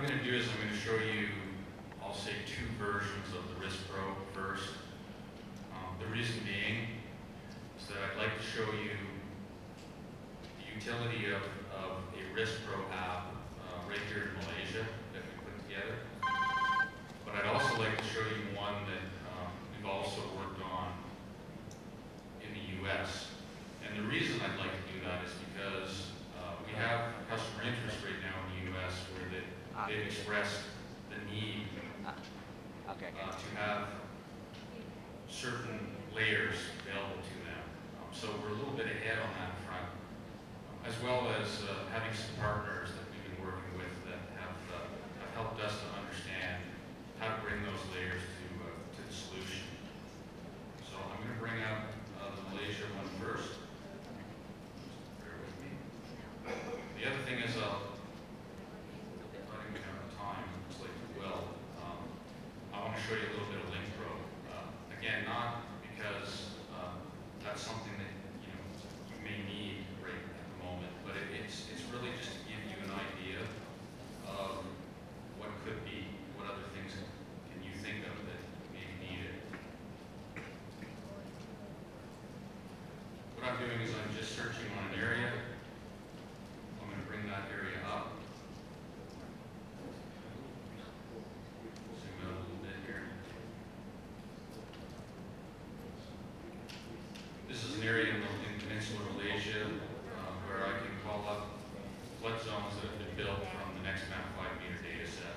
I'm going to do is I'm going to show you, I'll say, two versions of the RiskPro first. The reason being is that I'd like to show you the utility of a RiskPro app right here in Malaysia that we put together. But I'd also like to show you one that we've also worked on in the US. And the reason I'd like to do that is because we have customer interest right now in the US where they've expressed the need to have certain layers available to them. So we're a little bit ahead on that front, as well as having some partners that we've been working with that have helped us to understand how to bring those layers to the solution. So I'm going to bring up the Malaysia one first. Bear with me. The other thing is running out of time, looks like we will. I want to show you a little bit of LinkPro. Again, not because that's something that you may need right at the moment, but it's really just to give you an idea of what could be, what other things can you think of that may be needed. What I'm doing is I'm just searching on an area. I'm going to bring that area up. Zoom out a little bit here. This is an area in peninsular Malaysia where I can call up flood zones that have been built from the next map 5-meter data set.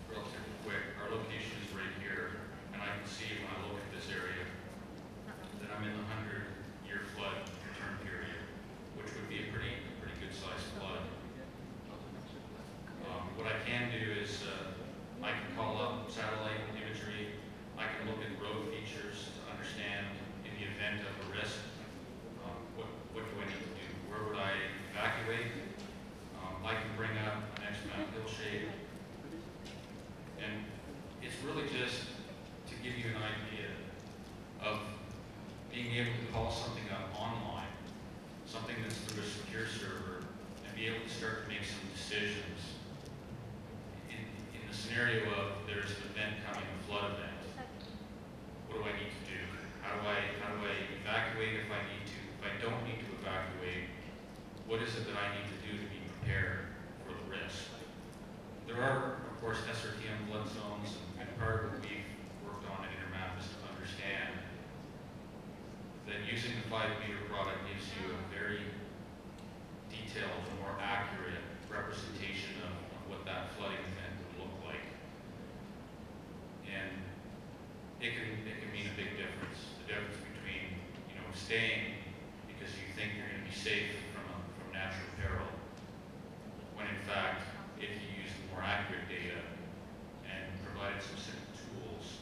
Relatively quick. Our location is right here, and I can see when I look at this area that I'm in the 100-year flood return period, which would be a pretty good sized flood. What I can do is I can call up satellite imagery. I can look at road features to understand in the event of a risk, what do I need to do? Where would I evacuate? I can bring up an XMAP hill shape. And it's really just to give you an idea of being able to call something up online, something that's through a secure server, and be able to start to make some decisions in the scenario of there's an event coming, a flood event. What do I need to do? How do I evacuate if I need to? If I don't need to evacuate, what is it that I need to do to be prepared for the risk? There are, of course, SRTM flood zones, and part of what we've worked on at Intermap is to understand that using the 5-meter product gives you a very detailed, more accurate representation of what that flooding event would look like. And it can mean a big difference. The difference between staying because you think you're going to be safe from natural peril, when in fact, if you use the more accurate data and provided some simple tools,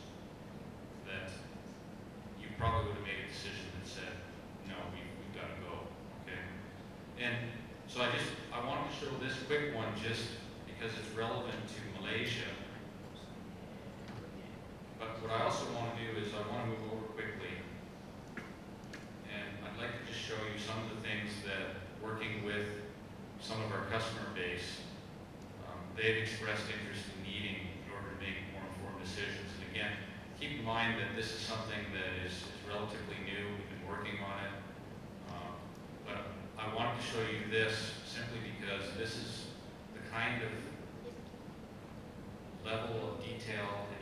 that you probably would have made a decision that said, no, we've got to go. Okay. And so I wanted to show this quick one just because it's relevant to Malaysia. But what I also want to do is I want to move over quickly, and I'd like to just show you some of the things that working with some of our customer base, they've expressed interest in needing in order to make more informed decisions. And again, keep in mind that this is something that is relatively new. We've been working on it. But I wanted to show you this simply because this is the kind of level of detail and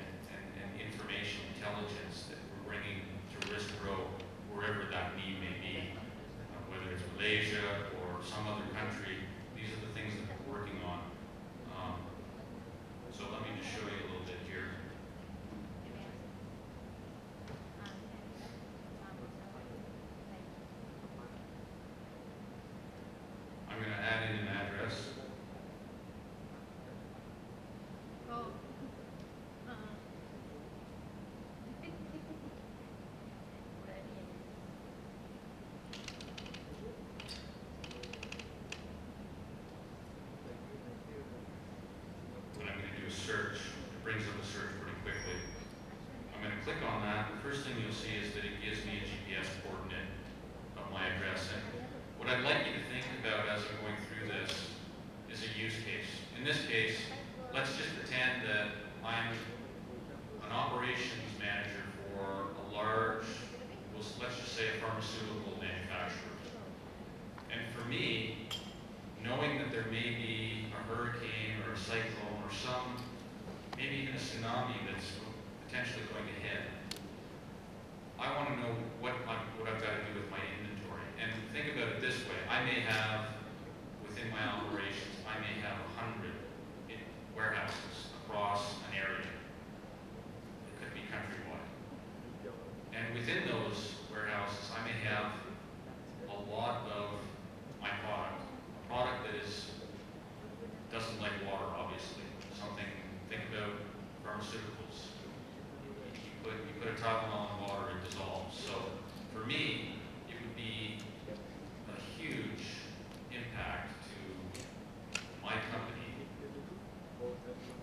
information intelligence that we're bringing to RiskPro wherever that need may be, whether it's Malaysia or some other country. These are the things that we're working on. So let me just show you a little bit here. I'm going to add in an address. me, knowing that there may be a hurricane or a cyclone or maybe even a tsunami that's potentially going to hit, I want to know what I've got to do with my inventory. And think about it this way. I may have, within my operations, I may have 100 warehouses across an area. It could be countrywide. And within those warehouses, I may have a lot of my product. A product that doesn't like water, obviously. Think about pharmaceuticals. You put a Tylenol in water, it dissolves. So for me, it would be a huge impact to my company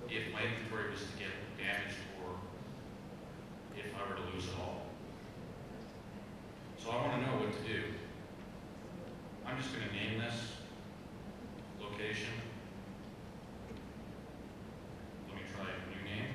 if my inventory was to get damaged or if I were to lose it all. So I want to know what to do. I'm just going to name this location. Let me try a new name.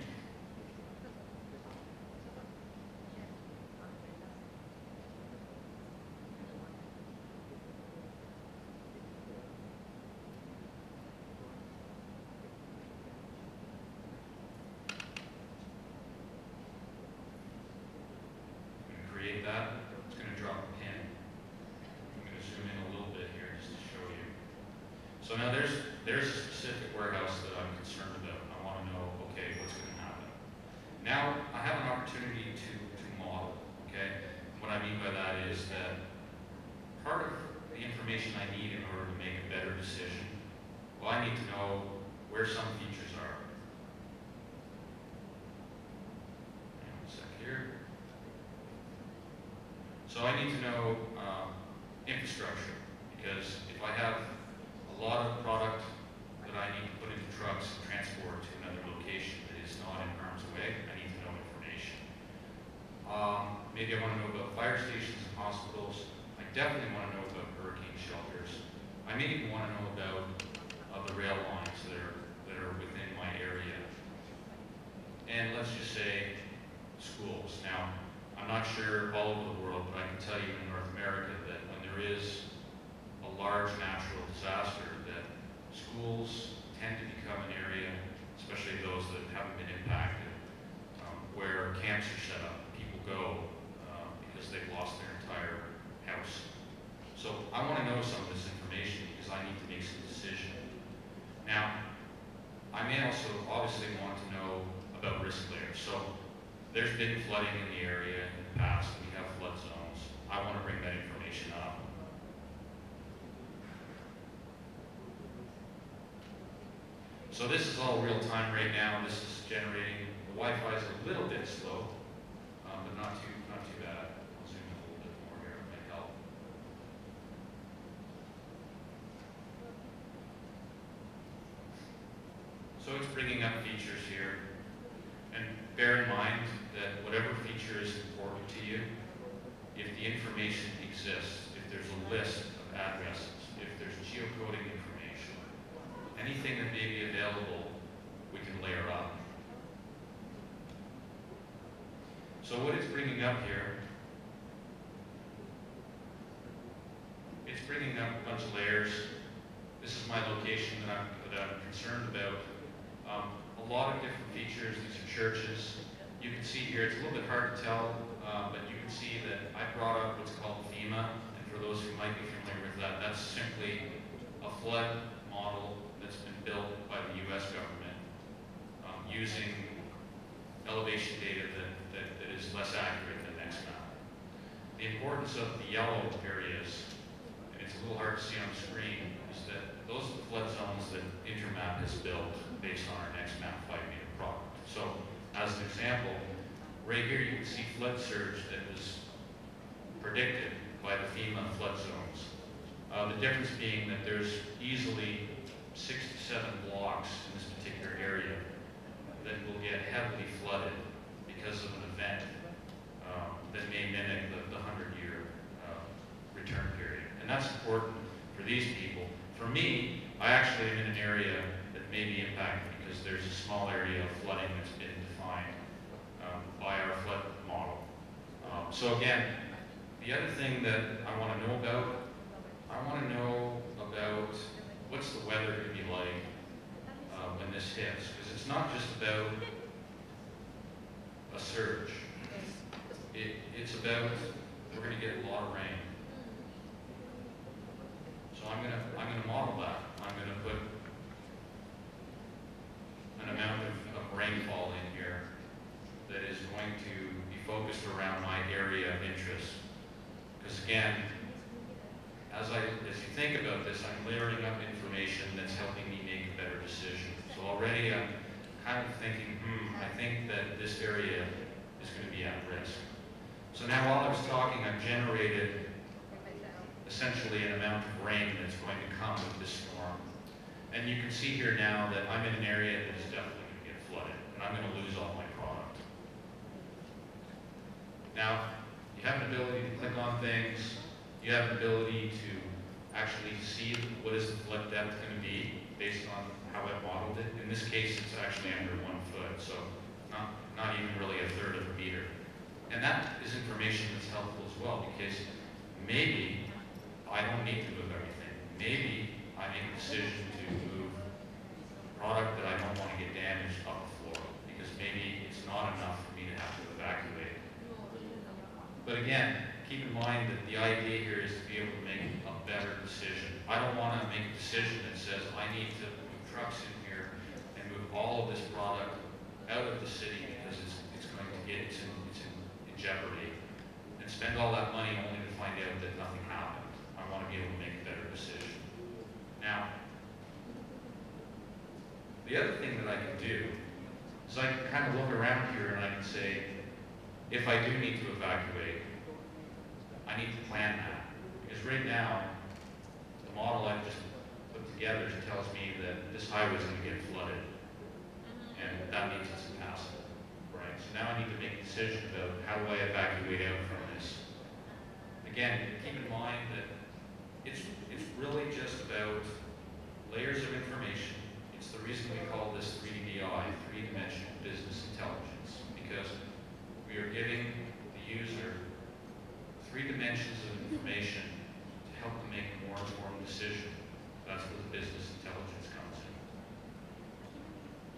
Create that. It's going to drop a pin. I'm going to zoom in a little bit here just to show you. So now there's a specific warehouse that I'm concerned about. I want to know, okay, what's going to happen. Now I have an opportunity to model. Okay, what I mean by that is that part of the information I need in order to make a better decision, well, I need to know where some features are. Hang on a sec here. So I need to know infrastructure, because if I have a lot of product that I need to put into trucks and transport to another location that is not in harm's way, I need to know information. Maybe I want to know about fire stations and hospitals. I definitely want to know about hurricane shelters. I may even want to know about the rail lines that are within my area. And let's just say schools. Now, I'm not sure all over the world, but I can tell you in North America that when there is a large natural disaster, that schools tend to become an area, especially those that haven't been impacted, where camps are set up. People go because they've lost their entire house. So I want to know some of this information because I need to make some decision. Now, I may also obviously want to know about risk layers. So there's been flooding in the area in the past, and we have flood zones. I want to bring that information up. So this is all real time right now. This is generating. The Wi-Fi is a little bit slow, but not too bad. I'll zoom in a little bit more here. It might help. So it's bringing up features here, and bear in mind that whatever feature is important to you, if the information exists, if there's a list of addresses, if there's geocoding information, anything that may be available, we can layer up. So what it's bringing up here, it's bringing up a bunch of layers. This is my location that I'm concerned about. A lot of different features. These are churches. You can see here, it's a little bit hard to tell, but you can see that I brought up what's called FEMA, and for those who might be familiar with that, that's simply a flood model that's been built by the U.S. government using elevation data that is less accurate than XMAP. The importance of the yellow areas, and it's a little hard to see on the screen, is that those are the flood zones that Intermap has built based on our XMAP 5-meter product. So, as an example, right here you can see flood surge that was predicted by the FEMA flood zones. The difference being that there's easily 6 to 7 blocks in this particular area that will get heavily flooded because of an event that may mimic the 100-year return period. And that's important for these people. For me, I actually am in an area that may be impacted because there's a small area of flooding that's been defined by our flood model. So again, the other thing that I want to know about, I want to know weather going to be like when this hits? Because it's not just about a surge. It's about, we're going to get a lot of rain. So I'm going to model that. I'm going to put an amount of rainfall in here that is going to be focused around my area of interest. Because again, as you think about this, I'm layering up information that's helping me make a better decision. So already I'm kind of thinking, I think that this area is going to be at risk. So now while I was talking, I've generated essentially an amount of rain that's going to come with this storm. And you can see here now that I'm in an area that is definitely going to get flooded, and I'm going to lose all my product. Now, you have an ability to click on things. You have an ability to actually see what is the flood depth going to be based on how I modeled it. In this case, it's actually under 1 foot, so not even really a third of a meter. And that is information that's helpful as well, because maybe I don't need to move everything. Maybe I make a decision to move product that I don't want to get damaged up the floor, because maybe it's not enough for me to have to evacuate. But again, keep in mind that the idea here is to be able to make a better decision. I don't want to make a decision that says I need to move trucks in here and move all of this product out of the city because it's going to get in jeopardy, and spend all that money only to find out that nothing happened. I want to be able to make a better decision. Now, the other thing that I can do is I can kind of look around here and I can say, if I do need to evacuate, I need to plan that. Because right now, the model I've just put together tells me that this highway is going to get flooded, and that means it's impassable. Right? So now I need to make a decision about how do I evacuate out from this. Again, keep in mind that it's really just about layers of information. It's the reason we call this 3DI, three-dimensional business intelligence, because we are giving the user 3 dimensions of information to help them make a more informed decision. That's where the business intelligence comes in.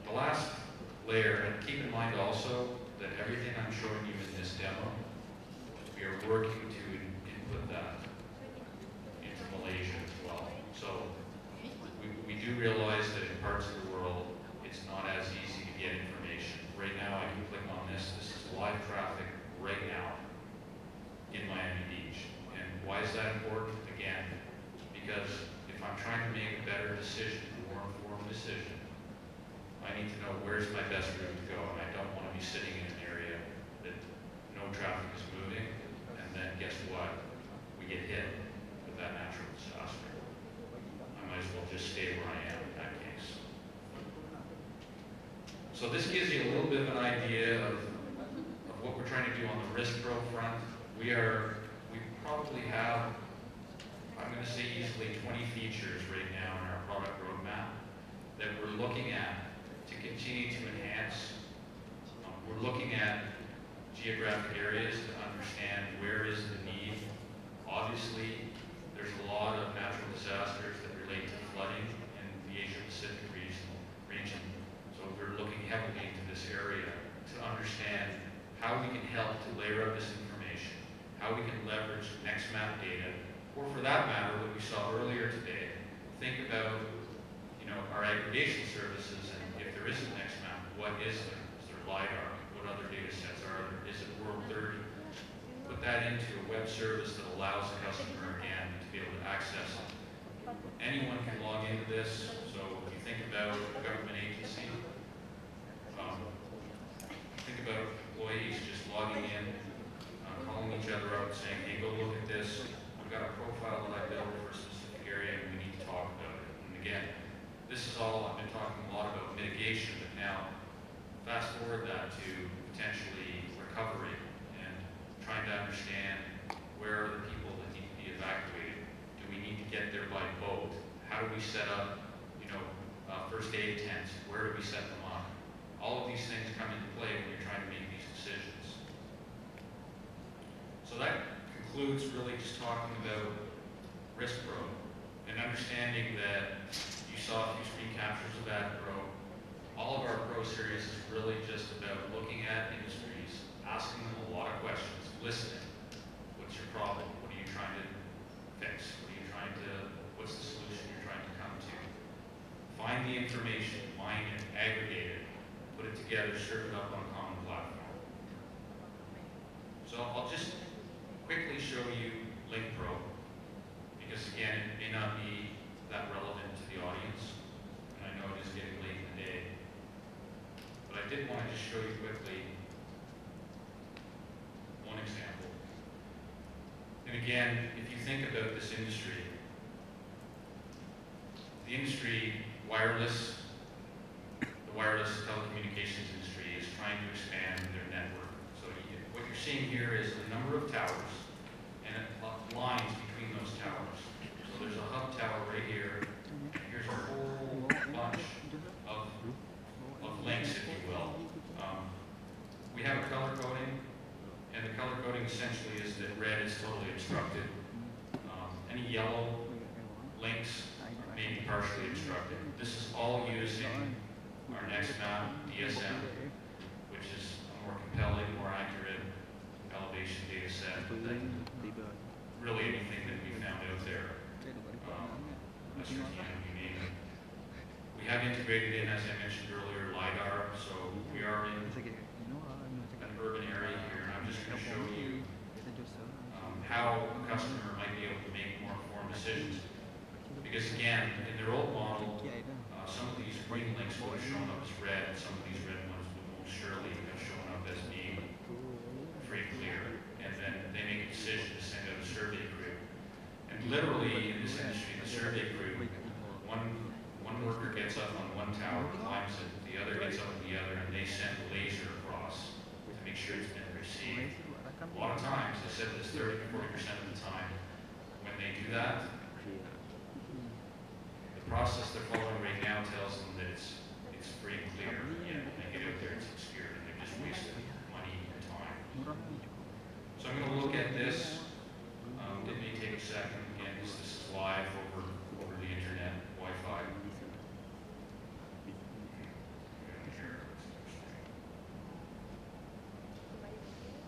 The last layer, and keep in mind also that everything I'm showing you in this demo, we are working to input that into Malaysia as well. So we do realize that in parts of the world, it's not as easy to get information. Right now, I can click on this. This is live traffic right now in Miami Beach. And why is that important? Again, because if I'm trying to make a better decision, a more informed decision, I need to know where's my best route to go, and I don't want to be sitting in an area that no traffic is moving, and then guess what? We get hit with that natural disaster. I might as well just stay where I am in that case. So this gives you a little bit of an idea of what we're trying to do on the RiskPro front. We probably have, I'm going to say easily 20 features right now in our product roadmap that we're looking at to continue to enhance. We're looking at geographic areas to understand where is the need. Obviously, there's a lot of natural disasters that relate to flooding in the Asia-Pacific region. So we're looking heavily into this area to understand how we can help to layer up this information, how we can leverage Intermap data, or for that matter, what we saw earlier today, think about our aggregation services, and if there isn't Intermap, what is there? Is there LiDAR? What other data sets are there? Is it World 30? Put that into a web service that allows the customer, again, to be able to access it. Anyone can log into this, so if you think about a government agency, think about employees just logging in, calling each other up and saying, hey, go look at this. We've got a profile that I built for a specific area and we need to talk about it. And again, this is all, I've been talking a lot about mitigation, but now fast forward that to potentially recovery and trying to understand where are the people that need to be evacuated. Do we need to get there by boat? How do we set up, first aid tents? Where do we set them up? All of these things come into play when you're trying to make these decisions. So that concludes really just talking about RiskPro. and understanding that you saw a few screen captures of that Pro, all of our Pro series is really just about looking at industries, asking them a lot of questions, listening. What's your problem? What are you trying to fix? What's the solution you're trying to come to? Find the information, mine it, aggregate it, put it together, serve it up on a common platform. So I'll just quickly show you LinkPro, because again, it may not be that relevant to the audience, and I know it is getting late in the day. But I did want to just show you quickly one example. And again, if you think about this industry, the wireless telecommunications industry is trying to expand their network. So what you're seeing here is a number of towers and lines between those towers. So there's a hub tower right here, and here's a whole bunch of links, if you will. We have a color coding, and the color coding essentially is that red is totally obstructed. Any yellow links may be partially obstructed. This is all using our NextMap DSM, which is a more compelling, more accurate elevation data set than really anything that we found out there. You name it. We have integrated in, as I mentioned earlier, LiDAR, so we are in an urban area here, and I'm just going to show you how a customer might be able to make more informed decisions. Because again, in their old model, some of these green links would have shown up as red, and some of these red ones would most surely have shown up as being free and clear. And then they make a decision to send out a survey crew. And literally, in this industry, the survey crew, one worker gets up on one tower, climbs it, the other gets up on the other, and they send a laser across to make sure it's been received. A lot of times, I said this 30 to 40% of the time, when they do that, the process they're following right now tells them that it's free and clear, and when they get out there, it's obscure, and they're just wasting money and time. So I'm going to look at this. It may take a second. Again, this is live over the internet, Wi-Fi.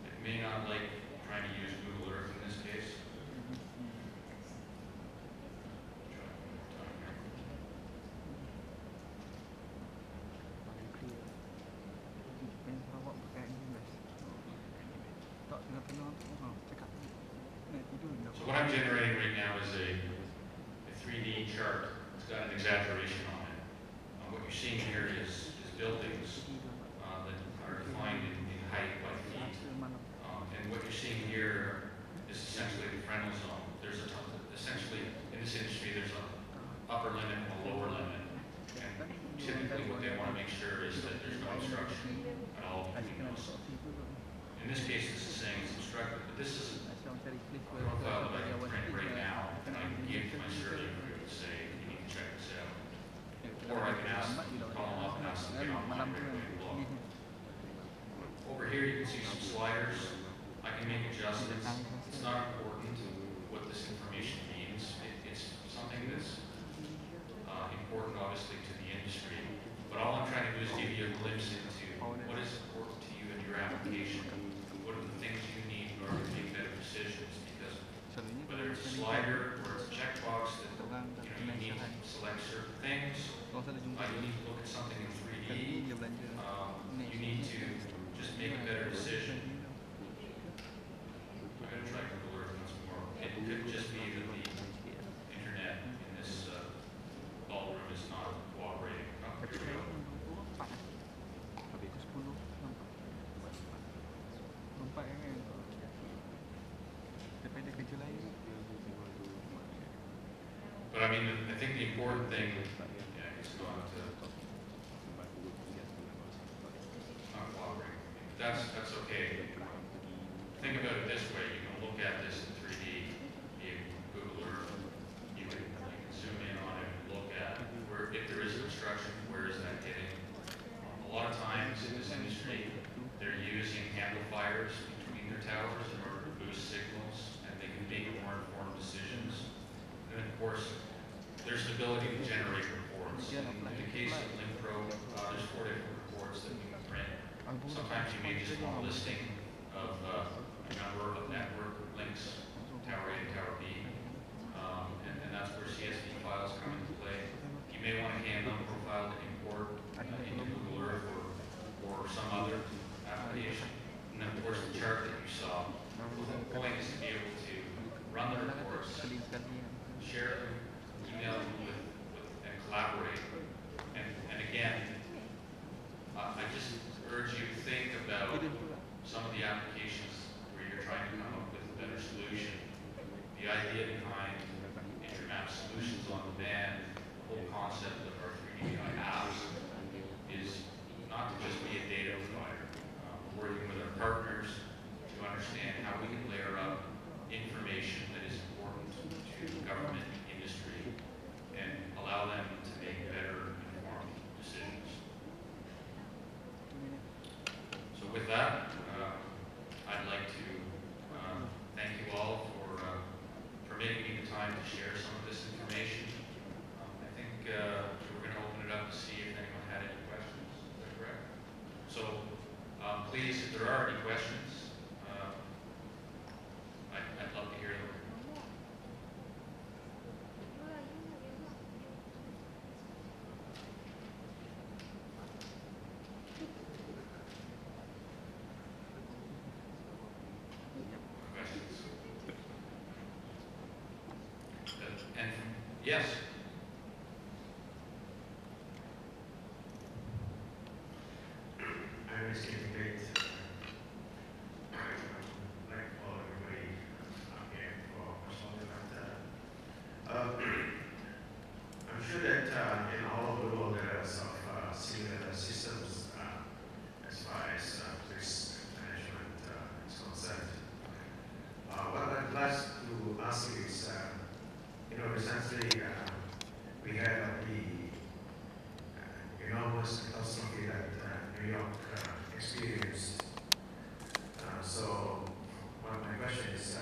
It may not like trying to use Google Earth in this case. So what I'm generating right now is a 3D chart. It's got an exaggeration on it. What you're seeing here is buildings that are defined in height by feet. And what you're seeing here is essentially the Fresnel zone. There's essentially, in this industry, there's an upper limit and a lower limit. And typically what they want to make sure is that there's no obstruction at all between those. In this case, this is saying it's obstructed, but this is a profile that I can print right now, and I can give to my survey crew to say, you need to check this out. Or I can call them up and ask them to get online right away and look. Over here, you can see some sliders. I can make adjustments. It's not important what this information means. It's something that's important, obviously, to the industry. But all I'm trying to do is give you a glimpse into what is important to you in your application. What are the things you need in order to make better decisions? Because whether it's a slider or it's a checkbox that you need to select certain things, you need to look at something in 3D. You need to just make a better decision. I'm going to try Google Earth once more. It could just be that the internet in this ballroom is not cooperating. Oh, here we go. But I mean, I think the important thing, it's not cooperating. That's okay. Think about it this way. You can look at this in 3D. You can Google Earth. You can zoom in on it and look at where, if there is obstruction, where is that hitting? A lot of times in this industry, they're using amplifiers between their towers in order to boost signals, and they can make more informed decisions. And of course, there's an ability to generate reports. In the case of LinkPro, there's 4 different reports that we can print. Sometimes you may just want a listing of a number of network links, Tower A and Tower B, and that's where CSV files come into play. You may want a hand-on profile to import into Google Earth or some other application. And then, of course, the chart that you saw. The whole point is to be able to run the reports, share them, email them and collaborate. And again, I just urge you to think about some of the applications where you're trying to come up with a better solution. The idea behind Intermap solutions on demand, the whole concept of our 3D apps is not to just be a data provider. We're working with our partners to understand how we can layer up information that is important to government, industry, and allow them to make better informed decisions. So with that, I'd like to thank you all for permitting me the time to share some of this information. I think we're going to open it up to see if anyone had any questions. Is that correct? So please, if there are any questions, I'd love to hear them. Questions? And yes. I'm just getting great. Like all everybody up here for something like that. I'm sure that in all over the world there are some similar systems as far as risk management is concerned. What I'd like to ask you is, recently we had the enormous catastrophe that New York experienced. So my question is,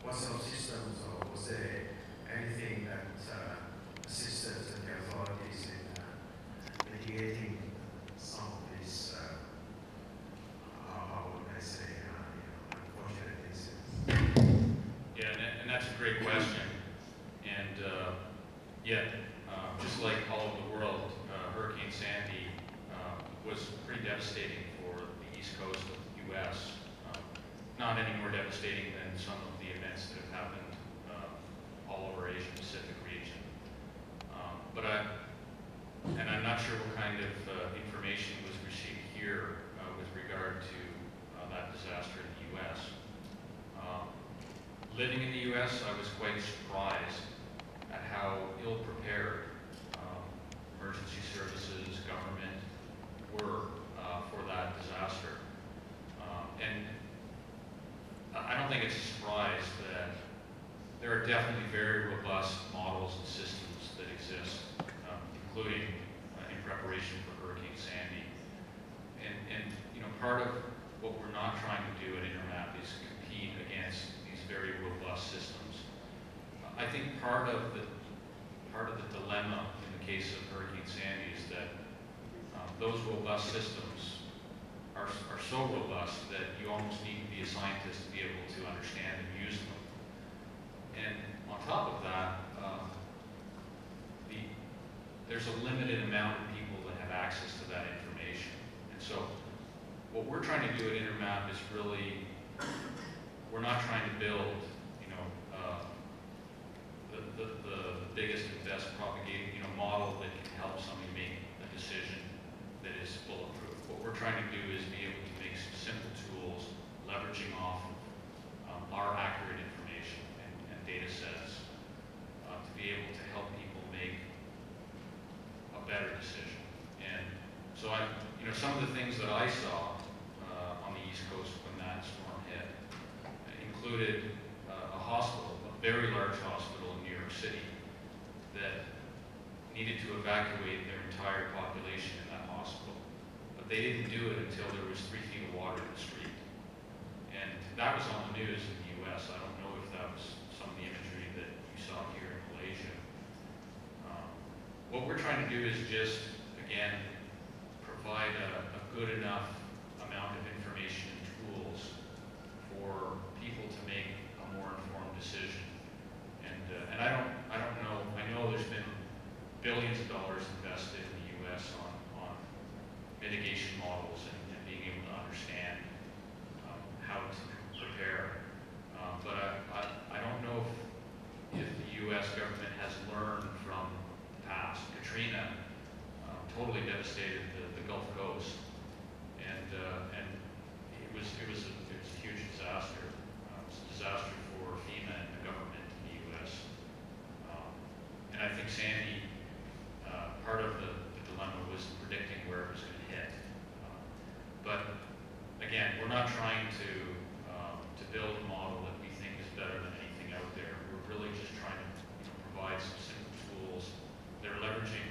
what sort of systems, or was there anything that assisted the authorities in mitigating some of these, how would I say, unfortunate incidents? Yeah, and that's a great question. And just like all over the world, Hurricane Sandy was pretty devastating for the east coast of the U.S. Not any more devastating than some of the events that have happened all over Asia Pacific region. And I'm not sure what kind of information was received here with regard to that disaster in the U.S. Living in the U.S., I was quite surprised at how ill-prepared emergency services, government were for that disaster. And I don't think it's a surprise that there are definitely very robust models and systems that exist, including in preparation for Hurricane Sandy. And part of what we're not trying to do at Intermap is compete against these very robust systems. I think part of the dilemma in the case of Hurricane Sandy is that those robust systems are so robust that you almost need to be a scientist to be able to understand and use them. And on top of that, there's a limited amount of people that have access to that information. And so what we're trying to do at Intermap is really, we're not trying to build, the biggest and best propagated, model that can help somebody make a decision that is bulletproof. What we're trying to do is be able to make some simple tools, leveraging off of our accurate information and data sets to be able to help people make a better decision. And so some of the things that I saw on the East Coast when that storm hit included a hospital, a very large hospital in New York City that needed to evacuate their entire population in that hospital. But they didn't do it until there was 3 feet of water in the street. And that was on the news in the U.S. I don't know if that was some of the imagery that you saw here in trying to do is just, again, provide a good enough amount of information and tools for people to make a more informed decision. And I don't know, I know there's been billions of dollars invested in the U.S. on mitigation models and being able to understand how to prepare. But I don't know if the U.S. government has learned from the past. Katrina totally devastated the Gulf Coast, and it was a huge disaster. It was a disaster for FEMA and the government in the U.S. And I think Sandy, part of the dilemma was predicting where it was going to hit. But again, we're not trying to build a model that we think is better than anything out there. We're really just trying to provide some simple tools that are leveraging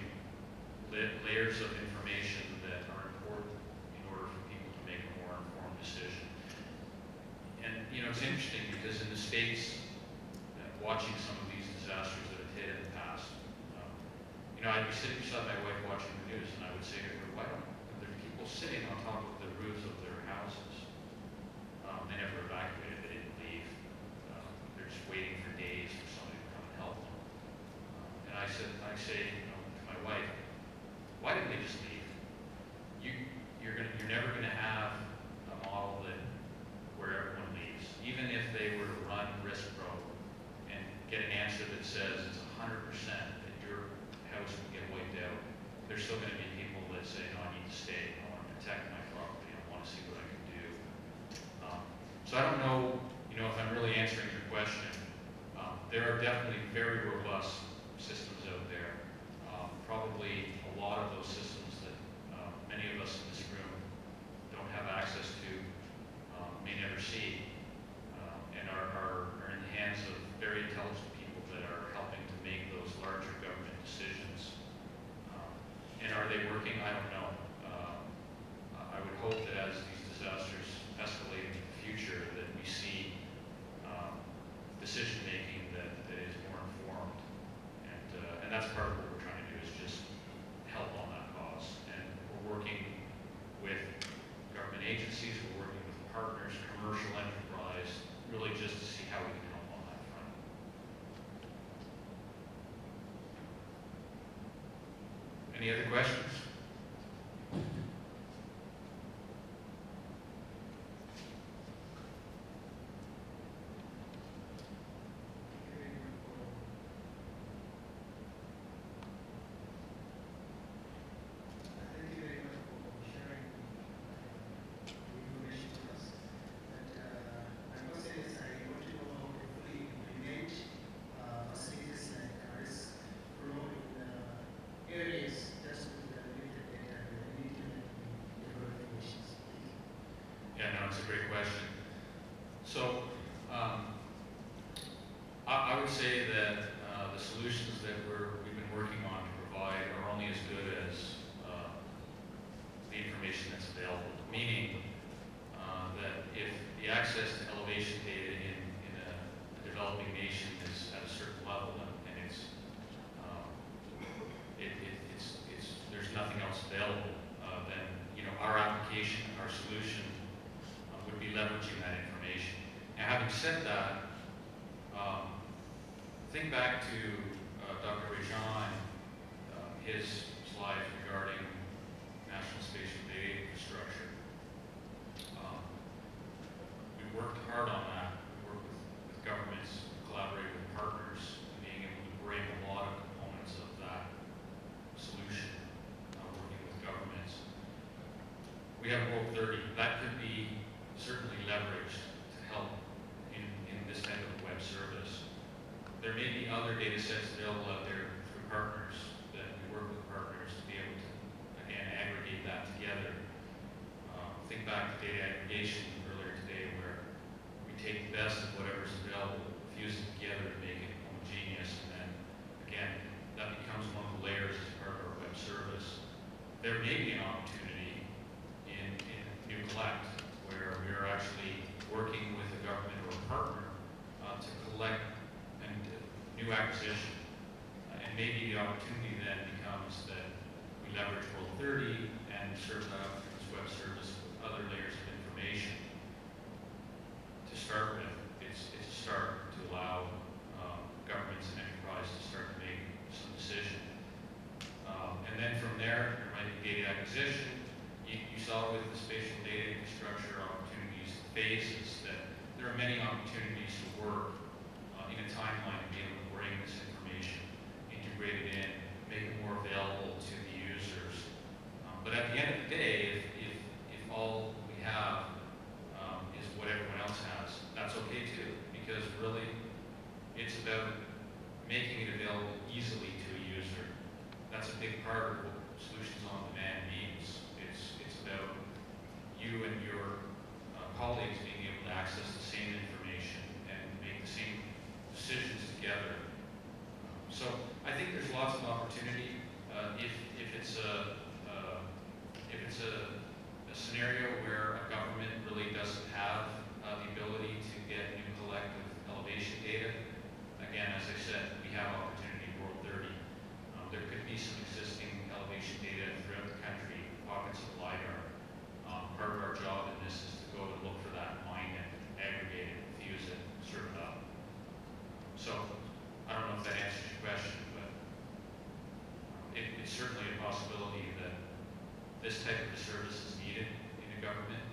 layers of information that are important in order for people to make a more informed decision. And it's interesting because in the States, watching some of these disasters that have hit in the past, I'd be sitting beside my wife watching the news, and I would say to her, why don't there are people sitting on top of the roofs of their houses? They never evacuated, they didn't leave. They're just waiting for days for somebody to come and help them. And I say to my wife, why didn't they just leave? You're never gonna have a model where everyone leaves. Even if they were to run RiskPro and get an answer that says it's 100% that your house will get wiped out, there's still gonna be people that say, no, I need to stay. I want to protect my property. I want to see what I can do. So I don't know, if I'm really answering your question. There are definitely very robust systems out there. Probably a lot of those systems that many of us in this room don't have access to, may never see, and are in the hands of very intelligent people that are helping to make those larger government decisions. And are they working? I don't know. I would hope that as these disasters escalate into the future, that we see decision-making that is more informed. And that's part of what we're trying to do, is just help on that cause. And we're working with government agencies, we're working with partners, commercial enterprise, really just to see how we can help on that front. Any other questions? That's a great question. So I would say that the solutions that we've been working on to provide are only as good as the information that's available. Meaning that if the access to elevation data in a developing nation is at a certain level and there's nothing else available, then our application, our solution would be leveraging that information. Now, having said that, think back to Dr. Rajan, his slide regarding national spatial data infrastructure. We worked hard on that. We worked with governments, collaborated with partners, being able to bring a lot of components of that solution, working with governments. We have World 30. That could be certainly leveraged to help in this type of web service. There may be other data sets available out there through partners, that we work with partners to be able to, again, aggregate that together. Think back to data aggregation earlier today, where we take the best of whatever's available, fuse it together to make it homogeneous, and then, again, that becomes one of the layers as part of our web service. There may be an opportunity in New Collect, where we are actually working with a government or a partner to collect and new acquisition, and maybe the opportunity then becomes that we leverage World 30 and serve that up through this web service with other layers of information. To start with, it's a start to allow governments and enterprise to start to make some decision. And then from there might be data acquisition. You saw with the spatial data infrastructure opportunities, phases, that there are many opportunities to work in a timeline to be able to bring this information, integrate it in, make it more available to the users. But at the end of the day, if all we have is what everyone else has, that's okay too, because really it's about making it available easily to a user. That's a big part of what Solutions on Demand means. It's about you and your colleagues being able to access the same information and make the same decisions together. So I think there's lots of opportunity. If it's a scenario where a government really doesn't have the ability to get new collective elevation data, again, as I said, we have opportunity in World 30. There could be some existing elevation data throughout the country, pockets of LiDAR. Part of our job in this is to go and look for that, mine it, aggregate it, fuse it, serve it up. So I don't know if that answers your question, but it's certainly a possibility that this type of service is needed in a government.